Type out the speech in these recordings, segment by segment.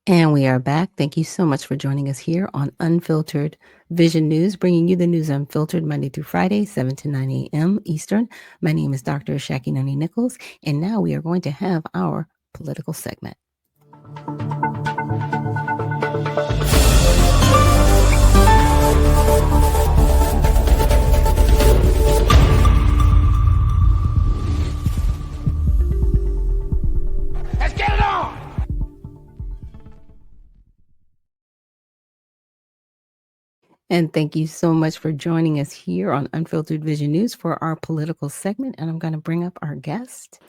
And we are back. Thank you so much for joining us here on Unfiltered Vision News, bringing you the news unfiltered Monday through Friday, 7 to 9 a.m. Eastern. My name is Dr. Shakinoni Nichols, and now we are going to have our political segment. Let's get it on! And thank you so much for joining us here on Unfiltered Vision News for our political segment. And I'm going to bring up our guest.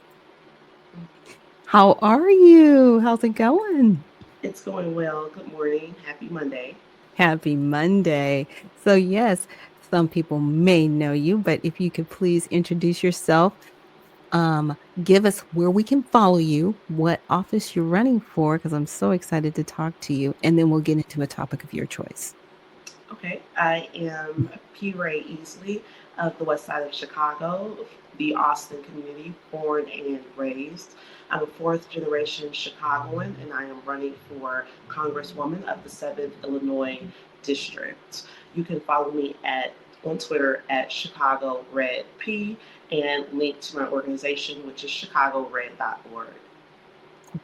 How are you? How's it going? It's going well. Good morning. Happy Monday. Happy Monday. So, yes, some people may know you, but if you could please introduce yourself, give us where we can follow you, what office you're running for, because I'm so excited to talk to you, and then we'll get into a topic of your choice. Okay, I am P. Rae Easley of the west side of Chicago, the Austin community, born and raised. I'm a fourth generation Chicagoan, and I am running for Congresswoman of the 7th Illinois District. You can follow me on Twitter at Chicago Red P and link to my organization, which is chicagored.org.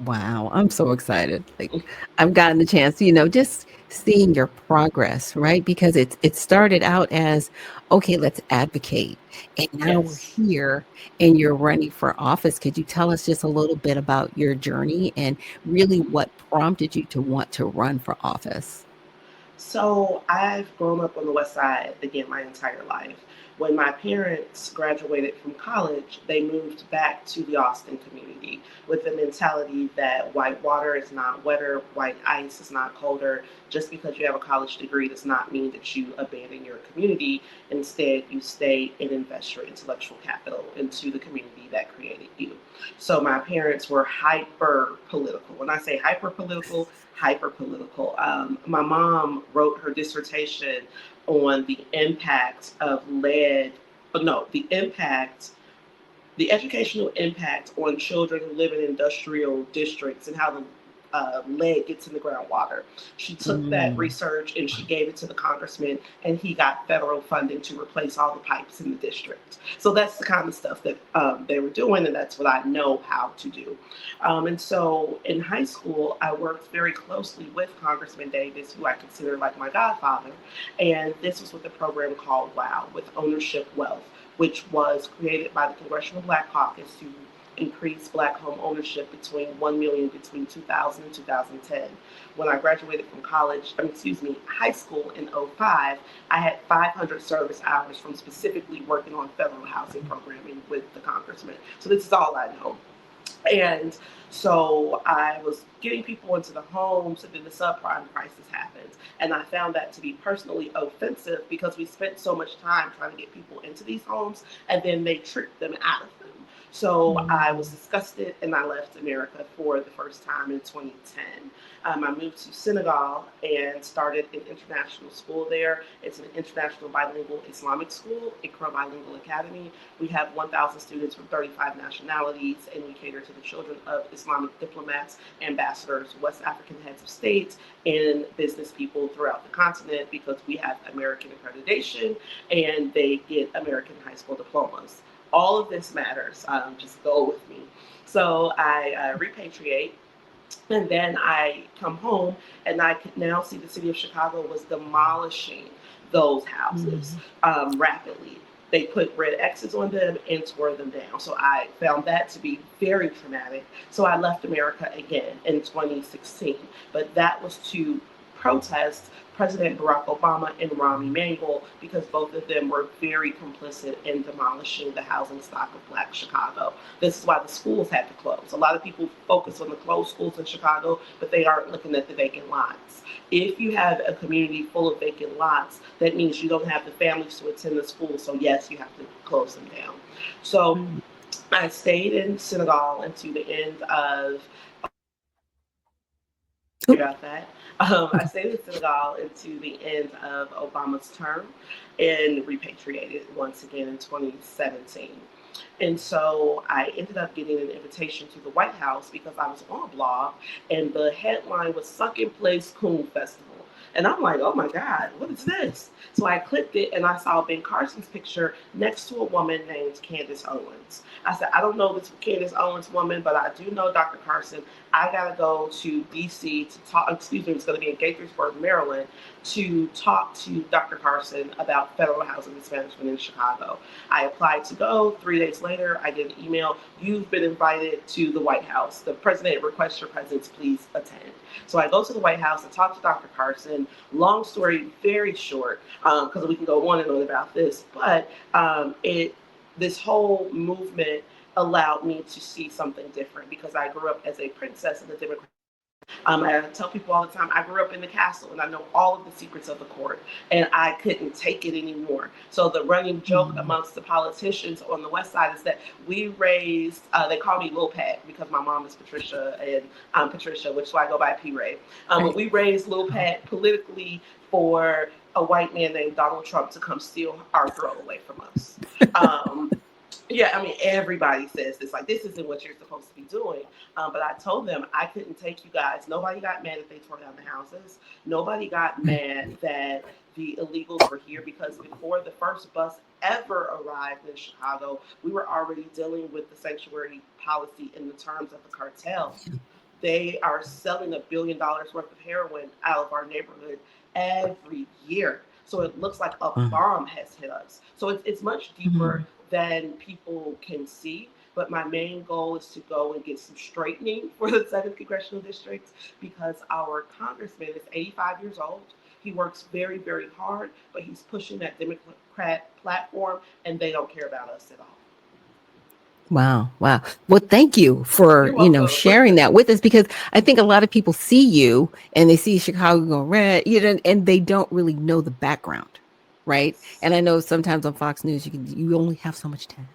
Wow, I'm so excited. Like I've gotten the chance, just seeing your progress, right? Because it started out as, okay, let's advocate. And now we're Yes. here and you're running for office. Could you tell us just a little bit about your journey and really what prompted you to want to run for office? So I've grown up on the West Side again my entire life. When my parents graduated from college, they moved back to the Austin community with the mentality that white water is not wetter, white ice is not colder. Just because you have a college degree does not mean that you abandon your community. Instead, you stay and invest your intellectual capital into the community that created you. So my parents were hyper political. When I say hyper political. My mom wrote her dissertation on the impact of the educational impact on children who live in industrial districts and how the lead gets in the groundwater. She took that Mm. research and she gave it to the congressman, and he got federal funding to replace all the pipes in the district. So that's the kind of stuff that they were doing, and that's what I know how to do. And so in high school, I worked very closely with Congressman Davis, who I consider like my godfather. And this was with a program called WOW, with Ownership Wealth, which was created by the Congressional Black Caucus to increase Black home ownership between 1 million between 2000 and 2010. When I graduated from high school in '05, I had 500 service hours from specifically working on federal housing programming with the congressman. So this is all I know. And so I was getting people into the homes, and then the subprime crisis happened. And I found that to be personally offensive because we spent so much time trying to get people into these homes, and then they tricked them out of them. So I was Mm. disgusted, and I left America for the first time in 2010. I moved to Senegal and started an international school there. It's an international bilingual Islamic school, Ikra Bilingual Academy. We have 1,000 students from 35 nationalities, and we cater to the children of Islamic diplomats, ambassadors, West African heads of state, and business people throughout the continent because we have American accreditation and they get American high school diplomas. All of this matters. Just go with me. So I repatriate, and then I come home, and I can now see the city of Chicago was demolishing those houses Mm. rapidly. They put red X's on them and tore them down. So I found that to be very traumatic. So I left America again in 2016. But that was to protest President Barack Obama and Rahm Emanuel because both of them were very complicit in demolishing the housing stock of Black Chicago. This is why the schools had to close. A lot of people focus on the closed schools in Chicago, but they aren't looking at the vacant lots. If you have a community full of vacant lots, that means you don't have the families to attend the school. So yes, you have to close them down. So Mm. I stayed in Senegal until the end of Oop. about that. I stayed in Senegal into the end of Obama's term and repatriated once again in 2017. And so I ended up getting an invitation to the White House because I was on a blog, and the headline was Suck in Place Coon Festival. And I'm like, oh my God, what is this? So I clicked it and I saw Ben Carson's picture next to a woman named Candace Owens. I said, I don't know this Candace Owens woman, but I do know Dr. Carson. I got to go to DC to talk, excuse me, it's going to be in Gaithersburg, Maryland, to talk to Dr. Carson about federal housing mismanagement in Chicago. I applied to go. 3 days later, I get an email. You've been invited to the White House. The president requests your presence. Please attend. So I go to the White House. I talk to Dr. Carson. Long story, very short, because we can go on and on about this. But this whole movement allowed me to see something different because I grew up as a princess in the Democratic. I tell people all the time, I grew up in the castle and I know all of the secrets of the court, and I couldn't take it anymore. So the running joke amongst the politicians on the West Side is that we raised, they call me Lil Pat because my mom is Patricia and I'm Patricia, which is why I go by P Rae. But we raised Lil Pat politically for a white man named Donald Trump to come steal our throne away from us. Yeah, I mean, everybody says this, like, this isn't what you're supposed to be doing. But I told them I couldn't take you guys. Nobody got mad if they tore down the houses. Nobody got mad that the illegals were here because before the first bus ever arrived in Chicago, we were already dealing with the sanctuary policy in the terms of the cartel. They are selling $1 billion worth of heroin out of our neighborhood every year. So it looks like a bomb has hit us. So it's much deeper than people can see. But my main goal is to go and get some straightening for the 7th Congressional District because our congressman is 85 years old. He works very, very hard, but he's pushing that Democrat platform, and they don't care about us at all. Wow. Wow. Well, thank you for, sharing that with us, because I think a lot of people see you and they see Chicago go red, and they don't really know the background. Right. And I know sometimes on Fox News, you only have so much time.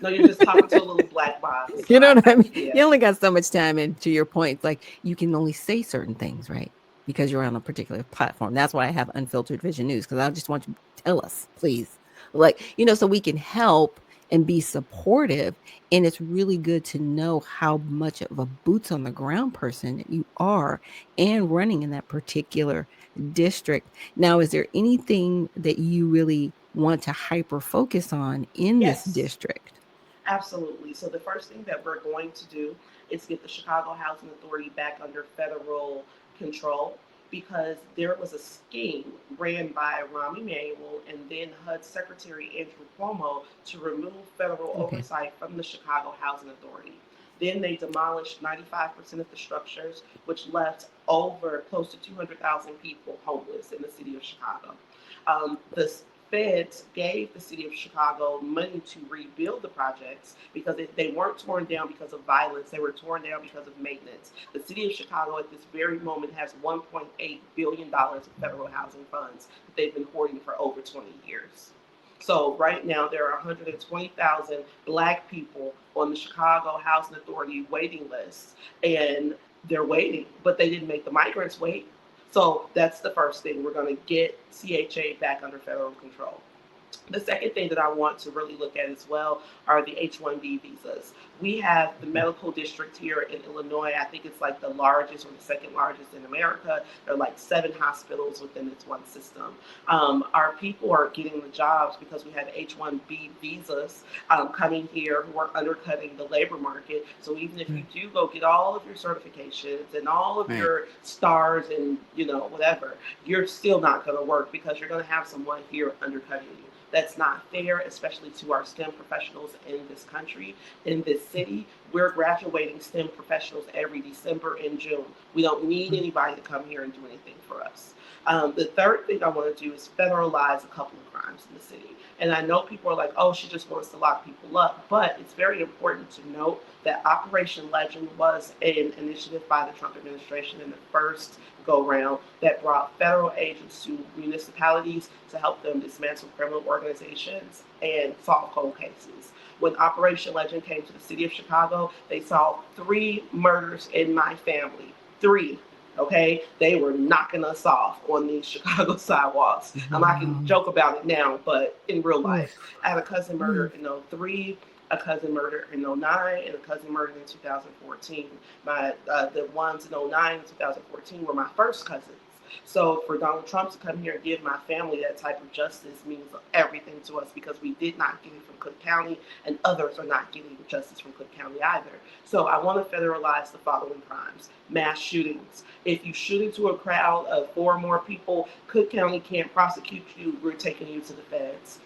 No, you're just talking to a little black box. You know what I mean? Yeah. You only got so much time. And to your point, like you can only say certain things, right? Because you're on a particular platform. That's why I have Unfiltered Vision News, because I just want you to tell us, please. Like, so we can help and be supportive. And it's really good to know how much of a boots on the ground person you are and running in that particular district. Now, is there anything that you really want to hyper focus on in this district? Absolutely. So the first thing that we're going to do is get the Chicago Housing Authority back under federal control, because there was a scheme ran by Rahm Emanuel and then HUD Secretary Andrew Cuomo to remove federal oversight from the Chicago Housing Authority. Then they demolished 95% of the structures, which left over close to 200,000 people homeless in the city of Chicago. The feds gave the city of Chicago money to rebuild the projects because they weren't torn down because of violence. They were torn down because of maintenance. The city of Chicago at this very moment has $1.8 billion of federal housing funds that they've been hoarding for over 20 years. So right now there are 120,000 Black people on the Chicago Housing Authority waiting list, and they're waiting, but they didn't make the migrants wait. So that's the first thing. We're going to get CHA back under federal control. The second thing that I want to really look at as well are the H-1B visas. We have the medical district here in Illinois. I think it's like the largest or the second largest in America. There are like 7 hospitals within this one system. Our people are getting the jobs because we have H-1B visas coming here who are undercutting the labor market. So even if you do go get all of your certifications and all of your stars and whatever, you're still not going to work because you're going to have someone here undercutting you. That's not fair, especially to our STEM professionals in this country. In this city, we're graduating STEM professionals every December and June. We don't need anybody to come here and do anything for us. The third thing I want to do is federalize a couple of crimes in the city. And I know people are like, oh, she just wants to lock people up. But it's very important to note that Operation Legend was an initiative by the Trump administration in the first go-round that brought federal agents to municipalities to help them dismantle criminal organizations and solve cold cases. When Operation Legend came to the city of Chicago, they solved 3 murders in my family. 3. Okay, they were knocking us off on these Chicago sidewalks. I can joke about it now, but in real life, I had a cousin murdered. 3 a cousin murdered in '09 and a cousin murdered in 2014. The ones in '09 and 2014 were my first cousins. So for Donald Trump to come here and give my family that type of justice means everything to us because we did not get it from Cook County and others are not getting justice from Cook County either. So I want to federalize the following crimes. Mass shootings. If you shoot into a crowd of 4 or more people, Cook County can't prosecute you. We're taking you to the feds.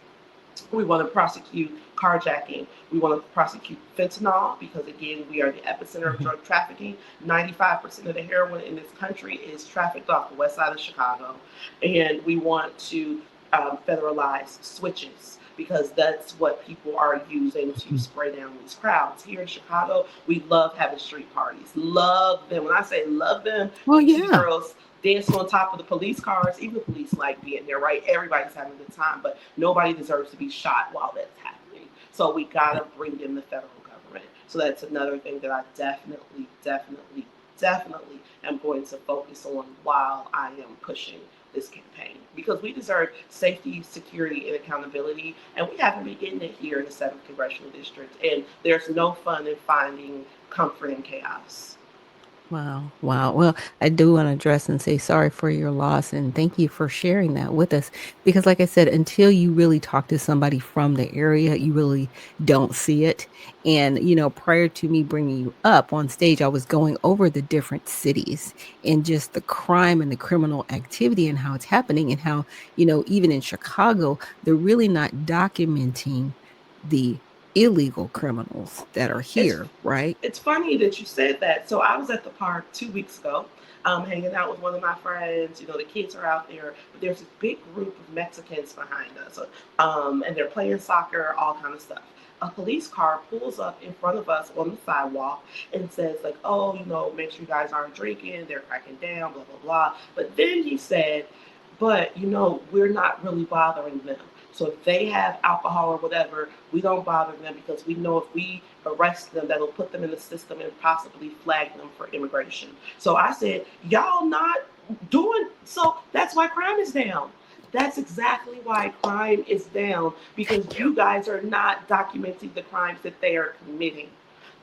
We want to prosecute carjacking. We want to prosecute fentanyl because, again, we are the epicenter of drug trafficking. 95% of the heroin in this country is trafficked off the west side of Chicago. And we want to federalize switches because that's what people are using to spray down these crowds. Here in Chicago, we love having street parties. Love them. When I say love them, Well, you see yeah. girls dancing on top of the police cars. Even the police like being there, right? Everybody's having a good time, but nobody deserves to be shot while that's happening. So we gotta bring in the federal government. So that's another thing that I definitely am going to focus on while I am pushing this campaign because we deserve safety, security, and accountability, and we haven't been getting it here in the 7th Congressional District. And there's no fun in finding comfort in chaos. Wow. Wow. Well, I do want to address and say sorry for your loss and thank you for sharing that with us. Because, like I said, until you really talk to somebody from the area, you really don't see it. And, prior to me bringing you up on stage, I was going over the different cities and just the crime and the criminal activity and how it's happening, and how, even in Chicago, they're really not documenting the illegal criminals that are It's here, right? It's funny that you said that. So I was at the park 2 weeks ago, hanging out with one of my friends. The kids are out there, but there's this big group of Mexicans behind us, and they're playing soccer, all kind of stuff. A police car pulls up in front of us on the sidewalk and says, like, oh, make sure you guys aren't drinking. They're cracking down, blah, blah, blah. But then he said, but, we're not really bothering them. So if they have alcohol or whatever, we don't bother them because we know if we arrest them, that'll put them in the system and possibly flag them for immigration. So I said, y'all not doing so. That's why crime is down. That's exactly why crime is down because Thank you. you guys are not documenting the crimes that they are committing.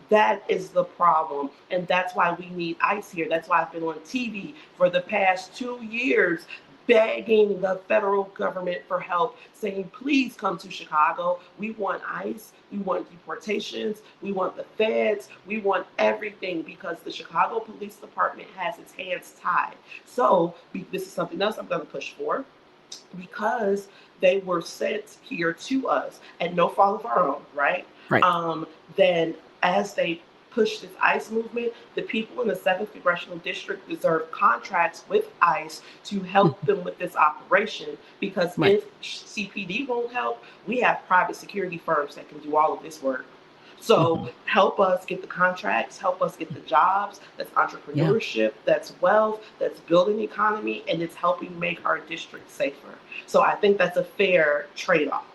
That is the problem. And that's why we need ICE here. That's why I've been on TV for the past 2 years begging the federal government for help, saying, please come to Chicago. We want ICE. We want deportations. We want the feds. We want everything because the Chicago Police Department has its hands tied. So this is something else I'm going to push for because they were sent here to us at no fault of our own, right? Right. Then as they push this ICE movement, the people in the 7th Congressional District deserve contracts with ICE to help them with this operation because Right. if CPD won't help, we have private security firms that can do all of this work. So Mhm. help us get the contracts, help us get the jobs. That's Yeah. entrepreneurship, that's wealth, that's building the economy, and it's helping make our district safer. So I think that's a fair trade-off.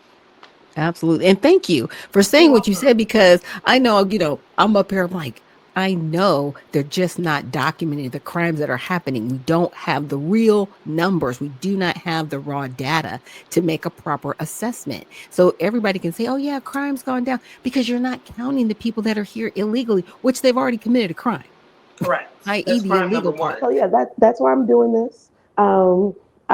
Absolutely. And thank you for You're saying what you welcome. said, because I know, I'm up here, I'm like, I know they're just not documenting the crimes that are happening. We don't have the real numbers. We do not have the raw data to make a proper assessment. So everybody can say, oh, yeah, crime's gone down, because you're not counting the people that are here illegally, which they've already committed a crime, Correct. i.e., That's the crime number illegal part. one. So yeah, that's why I'm doing this.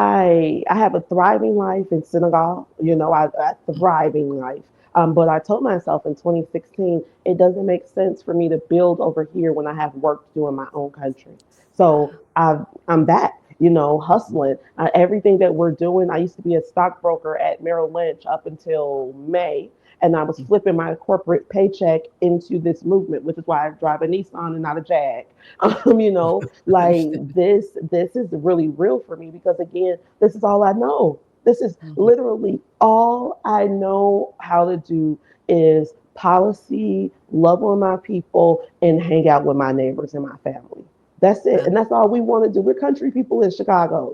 I have a thriving life in Senegal. A thriving life. But I told myself in 2016 it doesn't make sense for me to build over here when I have work to do in my own country. So I'm back. Hustling. Everything that we're doing. I used to be a stockbroker at Merrill Lynch up until May, and I was flipping my corporate paycheck into this movement, which is why I drive a Nissan and not a Jag. Like Understood. this is really real for me because again, this is all I know. This is Mhm. literally all I know how to do is policy, love on my people, and hang out with my neighbors and my family. That's it. And that's all we want to do. We're country people in Chicago,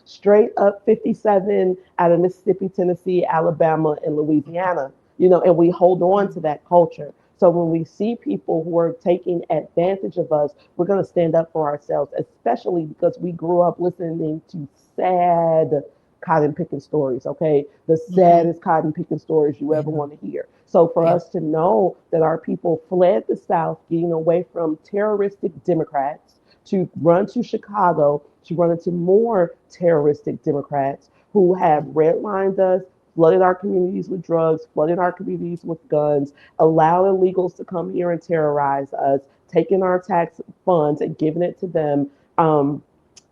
straight up 57 out of Mississippi, Tennessee, Alabama, and Louisiana, and we hold on to that culture. So when we see people who are taking advantage of us, we're going to stand up for ourselves, especially because we grew up listening to sad cotton picking stories, okay? The saddest cotton picking stories you ever Yeah. want to hear. So for Yeah. us to know that our people fled the South, getting away from terroristic Democrats, to run to Chicago, to run into more terroristic Democrats who have redlined us, flooded our communities with drugs, flooded our communities with guns, allowed illegals to come here and terrorize us, taking our tax funds and giving it to them. Um,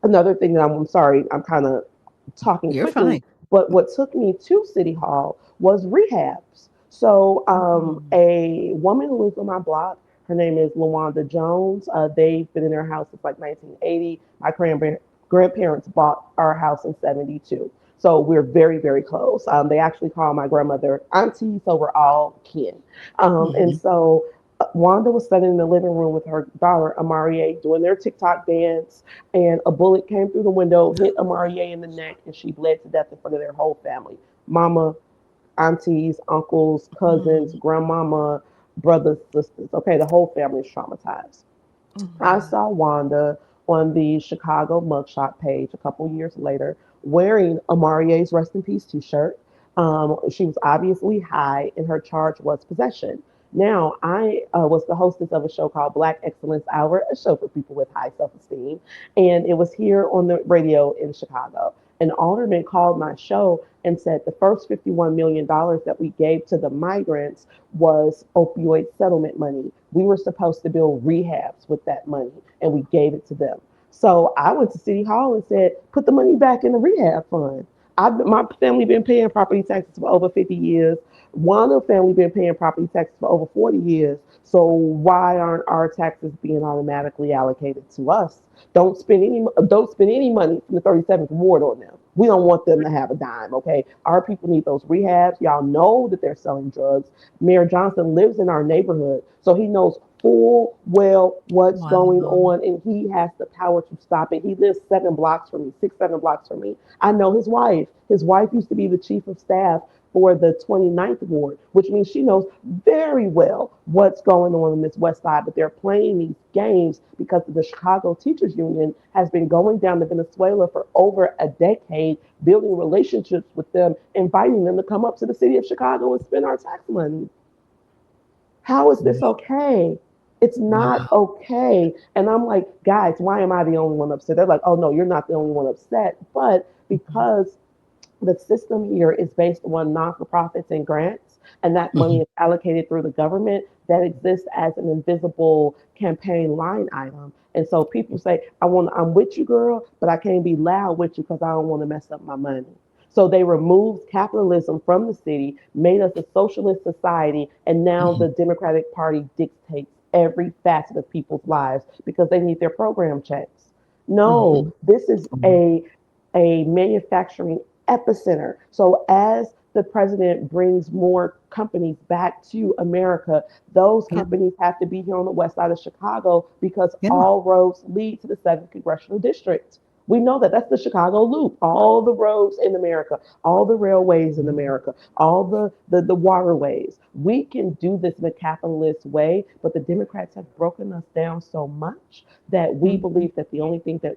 Another thing that I'm sorry, I'm kind of talking You're quickly, fine. but what took me to City Hall was rehabs. So Mhm. a woman who lives on my block, her name is LaWanda Jones. They've been in their house since like 1980. My grandparents bought our house in 72. So we're very, very close. They actually call my grandmother auntie, so we're all kin. And Mhm. so Wanda was sitting in the living room with her daughter, Amarie, doing their TikTok dance, and a bullet came through the window, hit Amarie in the neck, and she bled to death in front of their whole family. Mama, aunties, uncles, cousins, Mhm. grandmama, brothers, sisters. Okay, the whole family is traumatized. Oh my I God. saw Wanda on the Chicago mugshot page a couple years later wearing Amarie's Rest in Peace t shirt. She was obviously high, and her charge was possession. Now, I was the hostess of a show called Black Excellence Hour, a show for people with high self esteem. And it was here on the radio in Chicago. An alderman called my show and said the first $51 million that we gave to the migrants was opioid settlement money. We were supposed to build rehabs with that money, and we gave it to them. So I went to City Hall and said, put the money back in the rehab fund. My family been paying property taxes for over 50 years. One of the family been paying property taxes for over 40 years. So why aren't our taxes being automatically allocated to us? Don't spend any money from the 37th ward on them. We don't want them to have a dime, okay? Our people need those rehabs. Y'all know that they're selling drugs. Mayor Johnson lives in our neighborhood, so he knows full well what's going Wow. on, and he has the power to stop it. He lives 7 blocks from me, 6, 7 blocks from me. I know his wife. His wife used to be the chief of staff for the 29th ward, which means she knows very well what's going on this west side. But they're playing these games because the Chicago Teachers Union has been going down to Venezuela for over a decade, building relationships with them, inviting them to come up to the city of Chicago and spend our tax money. How is this okay? It's not Wow. okay. And I'm like, guys, why am I the only one upset? They're like, oh no, you're not the only one upset. But Mhm. because the system here is based on non-for-profits and grants, and that money Mhm. is allocated through the government, that exists as an invisible campaign line item. And so people say, I'm with you, girl, but I can't be loud with you because I don't want to mess up my money. So they removed capitalism from the city, made us a socialist society, and now Mhm. the Democratic Party dictates every facet of people's lives because they need their program checks. No, Mhm. this is Mhm. a manufacturing epicenter. So as the president brings more companies back to America, those Yeah. companies have to be here on the west side of Chicago because Yeah. all roads lead to the 7th Congressional District. We know that that's the Chicago Loop. All the roads in America, all the railways in Mhm. America, all the waterways. We can do this in a capitalist way, but the Democrats have broken us down so much that we Mhm. believe that the only thing that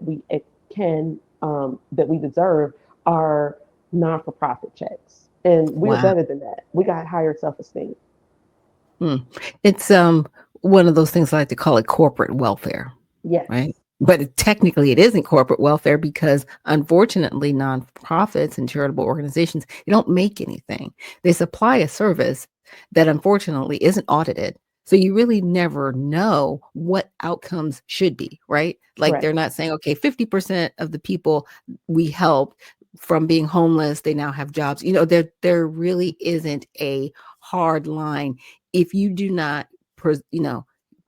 that we deserve are non-for-profit checks, and we're Wow. better than that. We got higher self-esteem. Hmm. It's one of those things I like to call it corporate welfare, right? Yes, But technically, it isn't corporate welfare because, unfortunately, nonprofits and charitable organizations they don't make anything. They supply a service that, unfortunately, isn't audited. So you really never know what outcomes should be, right? Like they're correct, not saying, okay, 50% of the people we helped from being homeless, they now have jobs. There really isn't a hard line. If you do not,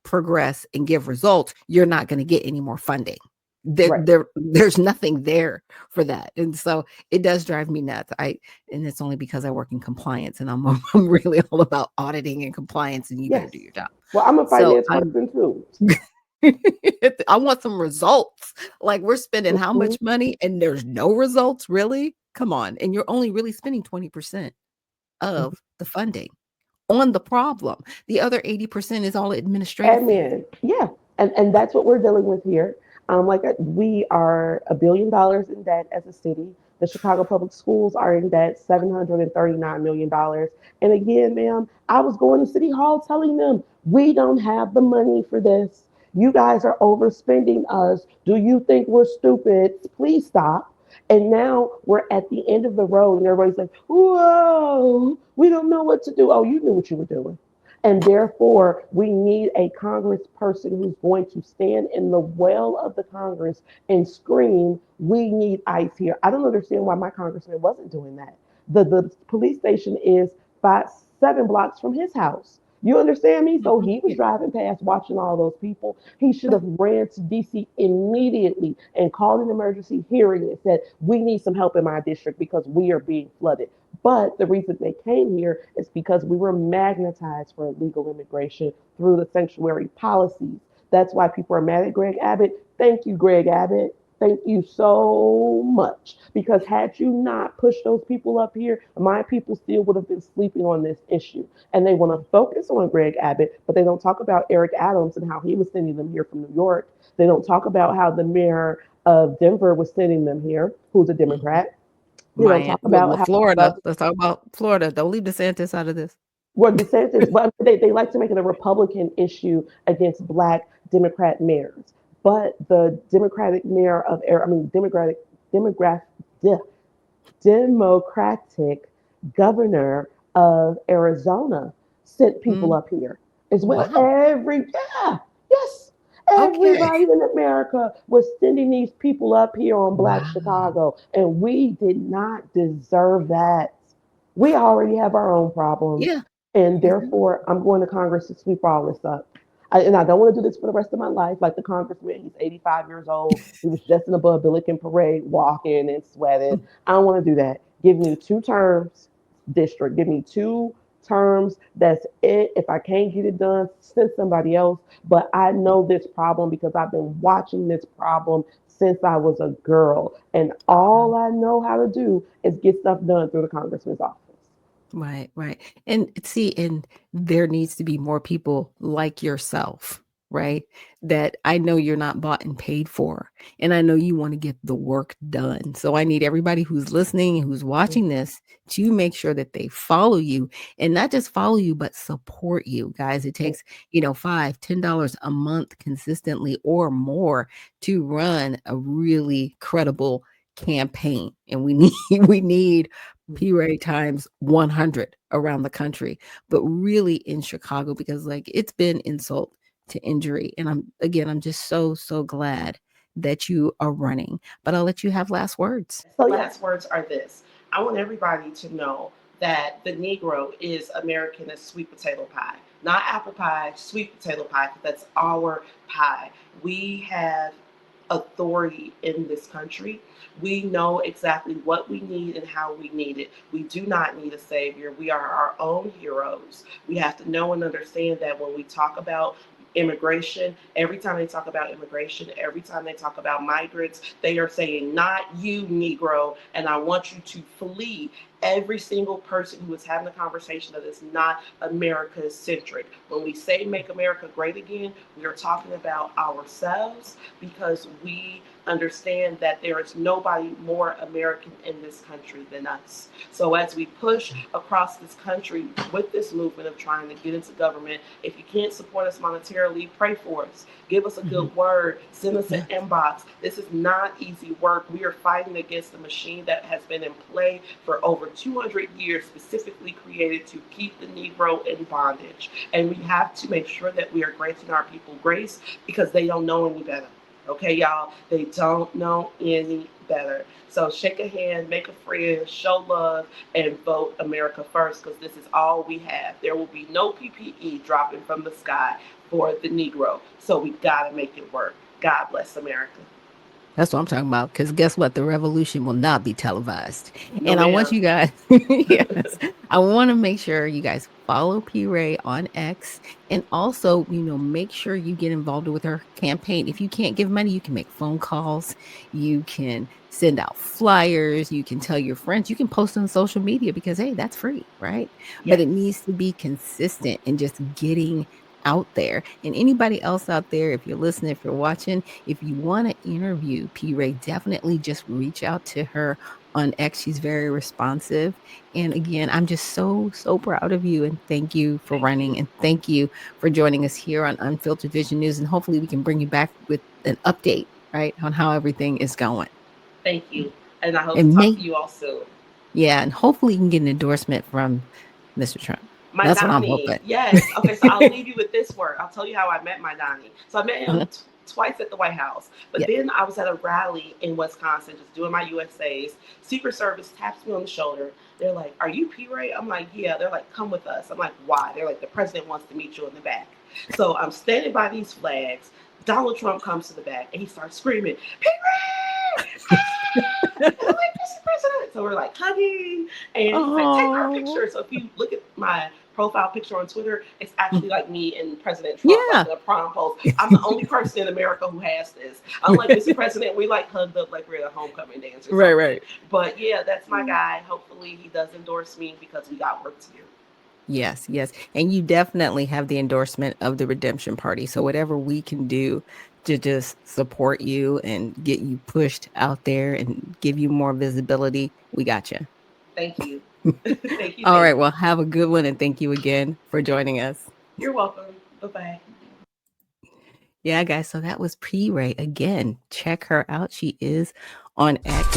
progress and give results, you're not going to get any more funding. right. There's nothing there for that, and so it does drive me nuts. And it's only because I work in compliance, and I'm I'm really all about auditing and compliance, and you better do Yes. your job. Well, I'm a So finance I'm person too. I want some results. Like we're spending how Mhm. much money, and there's no results. Really, come on, and you're only really spending 20% of the funding on the problem. The other 80% is all administrative fees. Admin, yeah, and that's what we're dealing with here. We are $1 billion in debt as a city. The Chicago Public Schools are in debt $739 million. And again, ma'am, I was going to City Hall telling them, we don't have the money for this. You guys are overspending us. Do you think we're stupid? Please stop. And now we're at the end of the road, and everybody's like, whoa, we don't know what to do. Oh, you knew what you were doing. And therefore, we need a congressperson who's going to stand in the well of the Congress and scream, we need ICE here. I don't understand why my congressman wasn't doing that. The police station is 7 blocks from his house. You understand me? So he was driving past watching all those people. He should have ran to DC immediately and called an emergency hearing and said, we need some help in my district because we are being flooded. But the reason they came here is because we were magnetized for illegal immigration through the sanctuary policies. That's why people are mad at Greg Abbott. Thank you, Greg Abbott. Thank you so much. Because had you not pushed those people up here, my people still would have been sleeping on this issue. And they want to focus on Greg Abbott, but they don't talk about Eric Adams and how he was sending them here from New York. They don't talk about how the mayor of Denver was sending them here, who's a Democrat. They don't talk about how Florida. Let's talk about Florida. Don't leave DeSantis out of this. well, DeSantis, but they like to make it a Republican issue against Black Democrat mayors. But the Democratic mayor of, I mean, Democratic governor of Arizona sent people up here as well. Wow. Yes, Okay. everybody in America was sending these people up here on Black Chicago, and we did not deserve that. We already have our own problems, Yeah. and therefore I'm going to Congress to sweep all this up. And I don't want to do this for the rest of my life. Like the congressman, he's 85 years old. He was just in a Republican parade, walking and sweating. I don't want to do that. Give me 2 terms, district. Give me 2 terms. That's it. If I can't get it done, send somebody else. But I know this problem because I've been watching this problem since I was a girl. And all I know how to do is get stuff done through the congressman's office. Right, right. And see, and there needs to be more people like yourself, right? That I know you're not bought and paid for. And I know you want to get the work done. So I need everybody who's listening, who's watching this, to make sure that they follow you and not just follow you, but support you. Guys, it takes, $5, $10 a month consistently or more to run a really credible campaign. And we need P Rae times 100 around the country, but really in Chicago, because like it's been insult to injury. And I'm just so glad that you are running. But I'll let you have last words. So yeah, Last words are this. I want everybody to know that the Negro is American as sweet potato pie. Not apple pie, sweet potato pie, because that's our pie. We have authority in this country. We know exactly what we need and how we need it. We do not need a savior. We are our own heroes. We have to know and understand that when we talk about immigration, every time they talk about immigration, every time they talk about migrants, they are saying, not you, Negro, and I want you to flee. Every single person who is having a conversation that is not America centric. When we say make America great again, we are talking about ourselves because we understand that there is nobody more American in this country than us. So as we push across this country with this movement of trying to get into government, if you can't support us monetarily, pray for us. Give us a good word. Send us an inbox. This is not easy work. We are fighting against a machine that has been in play for over 200 years, specifically created to keep the Negro in bondage. And we have to make sure that we are granting our people grace because they don't know any better. Okay, y'all, they don't know any better. So shake a hand, make a friend, show love, and vote America first because this is all we have. There will be no PPE dropping from the sky for the Negro. So we got to make it work. God bless America. That's what I'm talking about. Because guess what? The revolution will not be televised. No, And I want ma'am. you guys, yes, I want to make sure you guys follow P Rae on X. And also, make sure you get involved with her campaign. If you can't give money, you can make phone calls. You can send out flyers. You can tell your friends. You can post on social media because, hey, that's free, right? Yes. But it needs to be consistent and just getting out there. And anybody else out there, if you're listening, if you're watching, if you want to interview P. Rae, definitely just reach out to her on X. She's very responsive. And again, I'm just so, so proud of you. And thank you for running. And thank you for joining us here on Unfiltered Vision News. And hopefully we can bring you back with an update, right, on how everything is going. Thank you. And I hope to talk to you all soon. Yeah. And hopefully you can get an endorsement from Mr. Trump. That's what I'm hoping. Yes. Okay. So I'll leave you with this word. I'll tell you how I met my Donnie. So I met him twice at the White House. But then I was at a rally in Wisconsin just doing my USAs. Secret Service taps me on the shoulder. They're like, "Are you P. Rae?" I'm like, "Yeah." They're like, "Come with us." I'm like, "Why?" They're like, "The president wants to meet you in the back." So I'm standing by these flags. Donald Trump comes to the back and he starts screaming, "P. Rae! I'm like, "Mr. President." So we're like hugging, and he's like, "Take our picture." So if you look at my profile picture on Twitter, it's actually like me and President Trump, like in a prom pose. I'm the only person in America who has this. Unlike Mr. President, we like hugged up like we're at a homecoming dance. Right. But yeah, that's my guy. Hopefully he does endorse me because we got work to do. Yes. And you definitely have the endorsement of the Redemption Party. So whatever we can do to just support you and get you pushed out there and give you more visibility, we got you. Thank you. Thank you. All right. Well, have a good one. And thank you again for joining us. You're welcome. Bye-bye. Yeah, guys. So that was P. Rae. Again, check her out. She is on X.